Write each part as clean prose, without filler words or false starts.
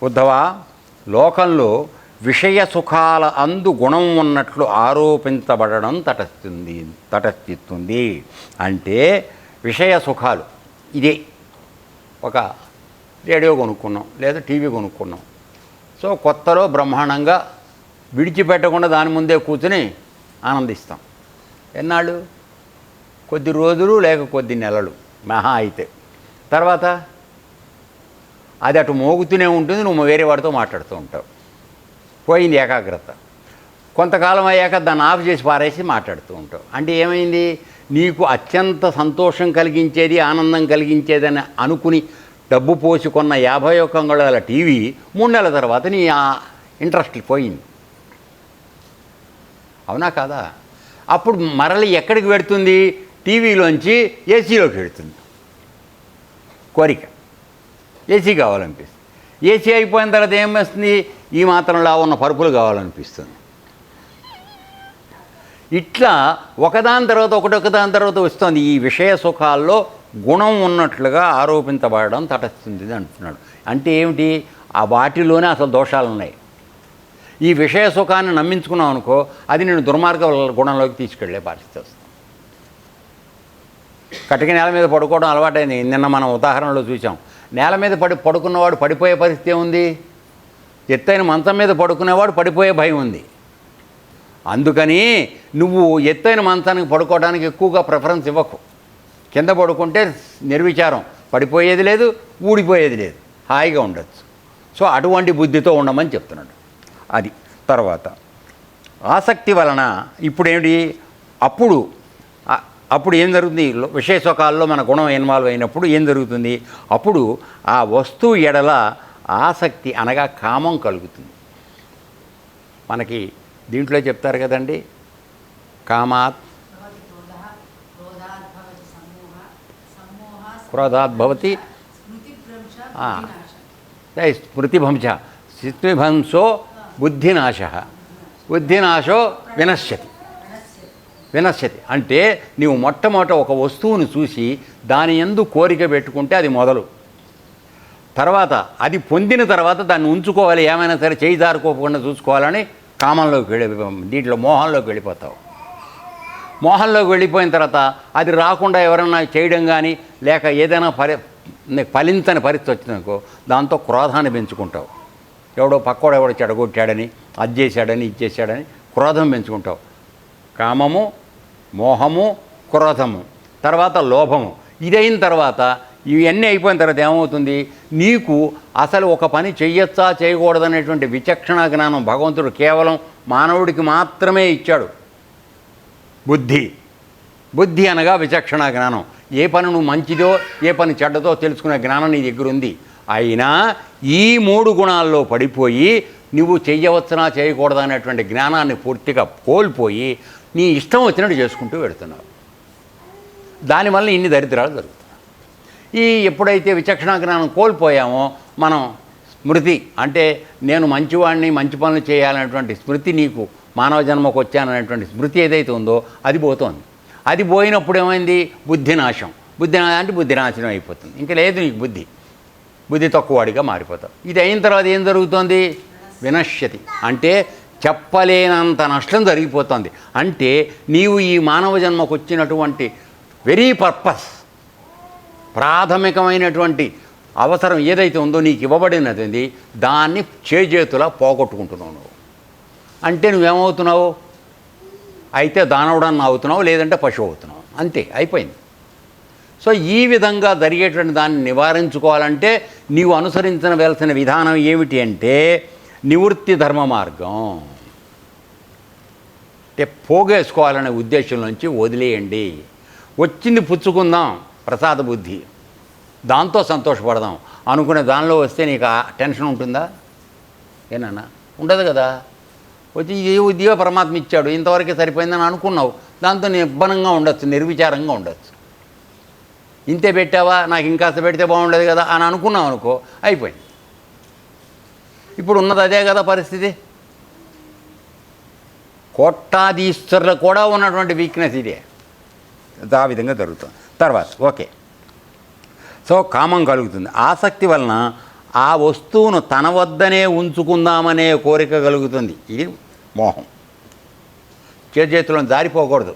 ఉద్ధవ, లోకంలో విషయ సుఖాల అందు గుణం ఉన్నట్లు ఆరోపించబడడం తటస్థిస్తుంది. అంటే విషయ సుఖాలు ఇదే, ఒక రేడియో కొనుక్కున్నాం లేదా టీవీ కొనుక్కున్నాం. సో కొత్తలో బ్రహ్మాండంగా విడిచిపెట్టకుండా దాని ముందే కూర్చుని ఆనందిస్తాం. ఎన్నాళ్ళు? కొద్ది రోజులు లేక కొద్ది నెలలు మహా అయితే. తర్వాత అది అటు మోగుతూనే ఉంటుంది, నువ్వు వేరే వాడితో మాట్లాడుతూ ఉంటావు. పోయింది ఏకాగ్రత. కొంతకాలం అయ్యాక దాన్ని ఆఫ్ చేసి పారేసి మాట్లాడుతూ ఉంటావు. అంటే ఏమైంది? నీకు అత్యంత సంతోషం కలిగించేది, ఆనందం కలిగించేదని అనుకుని డబ్బు పోసుకున్న 51 అంగుళాల టీవీ 3 నెలల తర్వాత నీ ఆ ఇంట్రెస్ట్ పోయింది. అవునా కాదా? అప్పుడు మరలి ఎక్కడికి పెడుతుంది? టీవీలోంచి ఏసీలోకి వెడుతుంది. కోరిక ఏసీ కావాలనిపిస్తుంది. ఏసీ అయిపోయిన తర్వాత ఏం వస్తుంది? ఈ మాత్రంలా ఉన్న పరుపులు కావాలనిపిస్తుంది. ఇట్లా ఒకదాని తర్వాత ఒకదాని తర్వాత వస్తుంది. ఈ విషయ సుఖాల్లో గుణం ఉన్నట్లుగా ఆరోపించబడడం తటస్థిస్తుంది అంటున్నాడు. అంటే ఏమిటి? ఆ వాటిలోనే అసలు దోషాలు ఉన్నాయి. ఈ విషయ సుఖాన్ని నమ్మించుకున్నావు అనుకో, అది నేను దుర్మార్గ గుణంలోకి తీసుకెళ్లే పరిస్థితి వస్తుంది. కటిక నేల మీద పడుకోవడం అలవాటైంది. నిన్న మనం ఉదాహరణలో చూసాం. నేల మీద పడుకున్నవాడు పడిపోయే పరిస్థితి ఏముంది? ఎత్తైన మంచం మీద పడుకునేవాడు పడిపోయే భయం ఉంది. అందుకని నువ్వు ఎత్తైన మంచానికి పడుకోవడానికి ఎక్కువగా ప్రిఫరెన్స్ ఇవ్వకు. కింద పడుకుంటే నిర్విచారం, పడిపోయేది లేదు, ఊడిపోయేది లేదు, హాయిగా ఉండొచ్చు. సో అటువంటి బుద్ధితో ఉండమని చెప్తున్నాడు. అది తర్వాత ఆసక్తి వలన ఇప్పుడేమిటి? అప్పుడు ఏం జరుగుతుంది? విషయ సుఖాల్లో మన గుణం ఇన్వాల్వ్ అయినప్పుడు ఏం జరుగుతుంది? అప్పుడు ఆ వస్తువు ఎడల ఆసక్తి అనగా కామం కలుగుతుంది. మనకి దీంట్లో చెప్తారు కదండి, కామాత్ క్రోధాత్ భవతి స్మృతిభంశ, స్మృతిభంశో బుద్ధినాశ, బుద్ధినాశో వినశ్యతి. అంటే నీవు మొట్టమొదట ఒక వస్తువును చూసి దాని యందు కోరిక పెట్టుకుంటే అది మొదలు. తర్వాత అది పొందిన తర్వాత దాన్ని ఉంచుకోవాలి, ఏమైనా సరే చేయి జారుకోకుండా చూసుకోవాలని కామంలోకి దీంట్లో మోహంలోకి వెళ్ళిపోతావు. మోహంలోకి వెళ్ళిపోయిన తర్వాత అది రాకుండా ఎవరైనా చేయడం కానీ లేక ఏదైనా ఫలించని పరిస్థితి వచ్చిందనుకో, దాంతో క్రోధాన్ని పెంచుకుంటావు. ఎవడో పక్కోడు ఎవడో చెడగొట్టాడని, అది చేశాడని, ఇది చేశాడని క్రోధం పెంచుకుంటావు. కామము, మోహము, క్రోధము, తర్వాత లోభము. ఇదైన తర్వాత ఇవన్నీ అయిపోయిన తర్వాత ఏమవుతుంది? నీకు అసలు ఒక పని చెయ్యొచ్చా చేయకూడదనేటువంటి విచక్షణ జ్ఞానం భగవంతుడు కేవలం మానవుడికి మాత్రమే ఇచ్చాడు. బుద్ధి అనగా విచక్షణ జ్ఞానం. ఏ పని నువ్వు మంచిదో ఏ పని చెడ్డదో తెలుసుకునే జ్ఞానం నీ దగ్గర ఉంది. అయినా ఈ 3 గుణాల్లో పడిపోయి నువ్వు చెయ్యవచ్చునా చేయకూడదు అనేటువంటి జ్ఞానాన్ని పూర్తిగా కోల్పోయి నీ ఇష్టం వచ్చినట్టు చేసుకుంటూ వెళుతున్నావు. దానివల్ల ఇన్ని దరిద్రాలు జరుగుతాయి. ఎప్పుడైతే విచక్షణ జ్ఞానం కోల్పోయామో మనం స్మృతి అంటే నేను మంచివాడిని, మంచి పనులు చేయాలనేటువంటి స్మృతి, నీకు మానవ జన్మకు వచ్చాననేటువంటి స్మృతి ఏదైతే ఉందో అది పోతోంది. అది పోయినప్పుడు ఏమైంది? బుద్ధినాశం. అంటే బుద్ధినాశనం అయిపోతుంది. ఇంకా లేదు నీకు బుద్ధి తక్కువవాడిగా మారిపోతావు. ఇది అయిన తర్వాత ఏం జరుగుతుంది? వినశ్యతి అంటే చెప్పలేనంత నష్టం జరిగిపోతుంది. అంటే నీవు ఈ మానవ జన్మకు వచ్చినటువంటి వెరీ పర్పస్, ప్రాథమికమైనటువంటి అవసరం ఏదైతే ఉందో నీకు ఇవ్వబడినది దాన్ని చేజేతులా పోగొట్టుకుంటున్నావు నువ్వు. అంటే నువ్వేమవుతున్నావు? అయితే దానవుడన్నా అవుతున్నావు, లేదంటే పశువు అవుతున్నావు. అంతే, అయిపోయింది. సో ఈ విధంగా జరిగేటువంటి దాన్ని నివారించుకోవాలంటే నీవు అనుసరించవలసిన విధానం ఏమిటి అంటే నివృత్తి ధర్మ మార్గం. అంటే పోగేసుకోవాలనే ఉద్దేశం నుంచి వదిలేయండి. వచ్చింది పుచ్చుకుందాం, ప్రసాద బుద్ధి, దాంతో సంతోషపడదాం అనుకునే దానిలో వస్తే నీకు ఆ టెన్షన్ ఉంటుందా? ఏనన్నా ఉండదు కదా. వచ్చి ఏ ఉద్యోగ పరమాత్మ ఇచ్చాడు, ఇంతవరకే సరిపోయిందని అనుకున్నావు, దాంతో నిర్భనంగా ఉండొచ్చు, నిర్విచారంగా ఉండొచ్చు. ఇంతే పెట్టావా, నాకు ఇంకాస్త పెడితే బాగుండదు కదా అని అనుకున్నావు అనుకో, అయిపోయింది. ఇప్పుడు ఉన్నది అదే కదా పరిస్థితి. కోట్టాధీశ్వరులు కూడా ఉన్నటువంటి వీక్నెస్ ఇదే. ఆ విధంగా జరుగుతుంది. తర్వాత ఓకే, సో కామం కలుగుతుంది. ఆసక్తి వలన ఆ వస్తువును తన వద్దనే ఉంచుకుందామనే కోరిక కలుగుతుంది. ఇది మోహం. చేతిలో జారిపోకూడదు.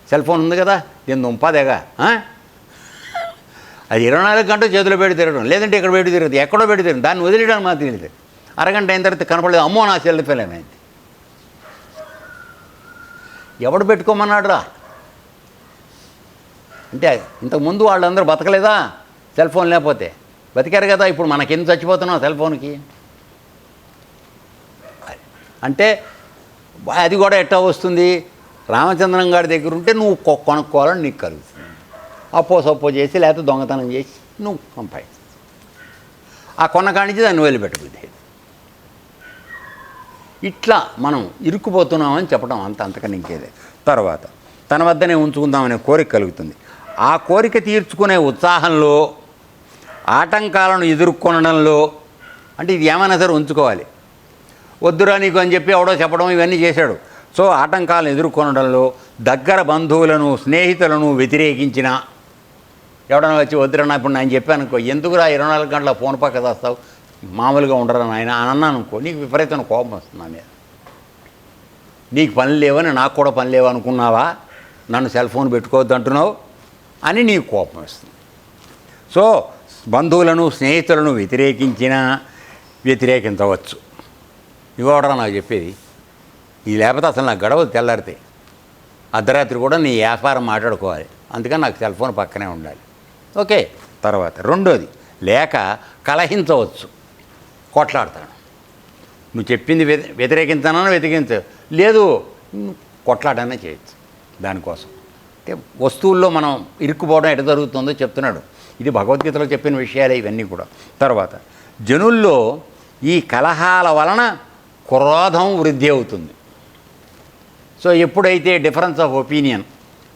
సెల్ ఫోన్ ఉంది కదా, దీన్ని దుంపదేగా, అది 24 గంటలు చేతిలో పెట్టి తిరగడం, లేదంటే ఇక్కడ పెట్టి తిరగదు, ఎక్కడో పెట్టి తిరగదు, దాన్ని వదిలేయడానికి మాత్రం తెలియదు. అరగంట అయిన తర్వాత కనపడలేదు, అమ్మో నా సెల్ ఫోన్ ఏమైంది. ఎవడు పెట్టుకోమన్నాడు రా అంటే, ఇంతకుముందు వాళ్ళందరూ బతకలేదా సెల్ ఫోన్ లేకపోతే? బతికారు కదా. ఇప్పుడు మనకెందుకు చచ్చిపోతున్నాం సెల్ ఫోన్కి అంటే? అది కూడా ఎట్టా వస్తుంది? రామచంద్రం గారి దగ్గర ఉంటే నువ్వు కొనుక్కోవాలని నీకు కలుగుతుంది. సప్పో చేసి లేకపోతే దొంగతనం చేసి నువ్వు పంపాయి. ఆ కొన్న నుంచి దాన్ని వదిలిపెట్టబుద్ది. ఇట్లా మనం ఇరుక్కుపోతున్నామని చెప్పడం అంతకన్నా ఇంకేదే. తర్వాత తన వద్దనే ఉంచుకుందామనే కోరిక కలుగుతుంది. ఆ కోరిక తీర్చుకునే ఉత్సాహంలో, ఆటంకాలను ఎదుర్కొనడంలో, అంటే ఇది ఏమైనా సరే ఉంచుకోవాలి, వద్దురా నీకు అని చెప్పి ఎవడో చెప్పడం ఇవన్నీ చేశాడు. సో ఆటంకాలను ఎదుర్కొనడంలో దగ్గర బంధువులను, స్నేహితులను వ్యతిరేకించిన ఎవడన్నా వచ్చి వద్దురా, ఇప్పుడు నేను చెప్పాను అనుకో, ఎందుకురా 24 గంటల ఫోన్ పక్క చేస్తావు, మామూలుగా ఉండరా నాయన అని అన్నాను అనుకో, నీకు విపరీతమైన కోపం వస్తుంది నా మీద. నీకు పని లేవని నాకు కూడా పని లేవు అనుకున్నావా, నన్ను సెల్ ఫోన్ పెట్టుకోవద్దు అంటున్నావు అని నీకు కోపం వస్తుంది. సో బంధువులను, స్నేహితులను వ్యతిరేకించవచ్చు. ఇవ్వడరా నాకు చెప్పేది, ఇది లేకపోతే అసలు నాకు గడవదు. తెల్లారితే అర్ధరాత్రి కూడా నీ వ్యాపారం మాట్లాడుకోవాలి, అందుకని నాకు సెల్ ఫోన్ పక్కనే ఉండాలి. ఓకే. తర్వాత రెండోది, లేక కలహించవచ్చు, కొట్లాడతాను. నువ్వు చెప్పింది వ్యతిరేకించానని లేదు, కొట్లాడనే చేయొచ్చు దానికోసం. అంటే వస్తువుల్లో మనం ఇరుక్కుపోవడం ఎట జరుగుతుందో చెప్తున్నాడు. ఇది భగవద్గీతలో చెప్పిన విషయాలే ఇవన్నీ కూడా. తర్వాత జనుల్లో ఈ కలహాల వలన క్రోధం వృద్ధి అవుతుంది. సో ఎప్పుడైతే డిఫరెన్స్ ఆఫ్ ఒపీనియన్,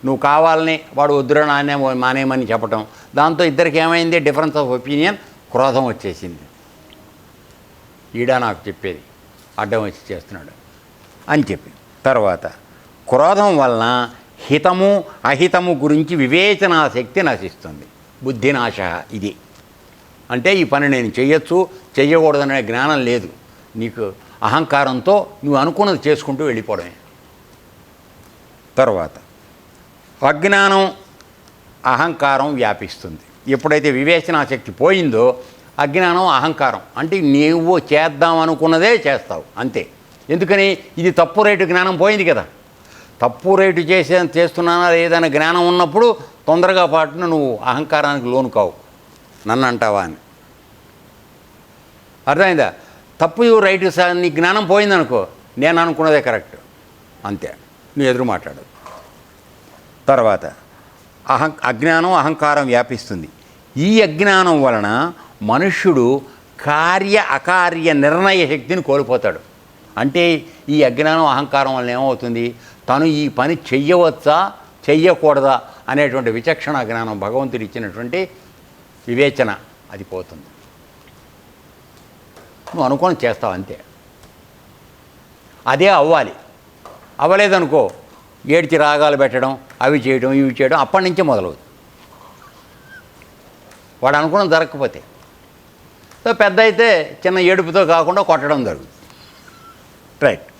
నువ్వు కావాలని వాడు వద్దురా నానే మానేమని చెప్పటం, దాంతో ఇద్దరికి ఏమైంది, డిఫరెన్స్ ఆఫ్ ఒపీనియన్, క్రోధం వచ్చేసింది. ఈడా నాకు చెప్పేది అడ్డం వచ్చి చేస్తున్నాడు అని చెప్పి. తర్వాత క్రోధం వలన హితము అహితము గురించి వివేచనా శక్తి నశిస్తుంది, బుద్ధినాశ. ఇది అంటే ఈ పని నేను చెయ్యొచ్చు చెయ్యకూడదనే జ్ఞానం లేదు నీకు. అహంకారంతో నువ్వు అనుకున్నది చేసుకుంటూ వెళ్ళిపోవడమే. తర్వాత అజ్ఞానం, అహంకారం వ్యాపిస్తుంది. ఎప్పుడైతే వివేచనా శక్తి పోయిందో, అజ్ఞానం, అహంకారం అంటే నీవు చేద్దాం అనుకున్నదే చేస్తావు అంతే. ఎందుకని? ఇది తప్పు రేటు జ్ఞానం పోయింది కదా. తప్పు రేటు చేస్తున్నానా లేదన్న జ్ఞానం ఉన్నప్పుడు తొందరగా పాటున నువ్వు అహంకారానికి లోను కావు, నన్ను అంటావా అని. అర్థమైందా? తప్పు రైటు నీ జ్ఞానం పోయిందనుకో, నేను అనుకున్నదే కరెక్ట్ అంతే, నువ్వు ఎదురు మాట్లాడదు. తర్వాత అజ్ఞానం, అహంకారం వ్యాపిస్తుంది. ఈ అజ్ఞానం వలన మనుష్యుడు కార్య అకార్య నిర్ణయ శక్తిని కోల్పోతాడు. అంటే ఈ అజ్ఞానం, అహంకారం వలన ఏమవుతుంది, తను ఈ పని చెయ్యవచ్చా చెయ్యకూడదా అనేటువంటి విచక్షణ జ్ఞానం, భగవంతుడు ఇచ్చినటువంటి వివేచన, అది పోతుంది. నువ్వు అనుకోని చేస్తావు అంతే. అదే అవ్వాలి. అవ్వలేదనుకో, ఏడ్చి రాగాలు పెట్టడం, అవి చేయడం ఇవి చేయడం అప్పటి నుంచే మొదలవుతుంది. వాడు అనుకున్నది జరగకపోతే. సో పెద్ద అయితే చిన్న ఏడుపుతో కాకుండా కొట్టడం జరుగుతుంది. రైట్.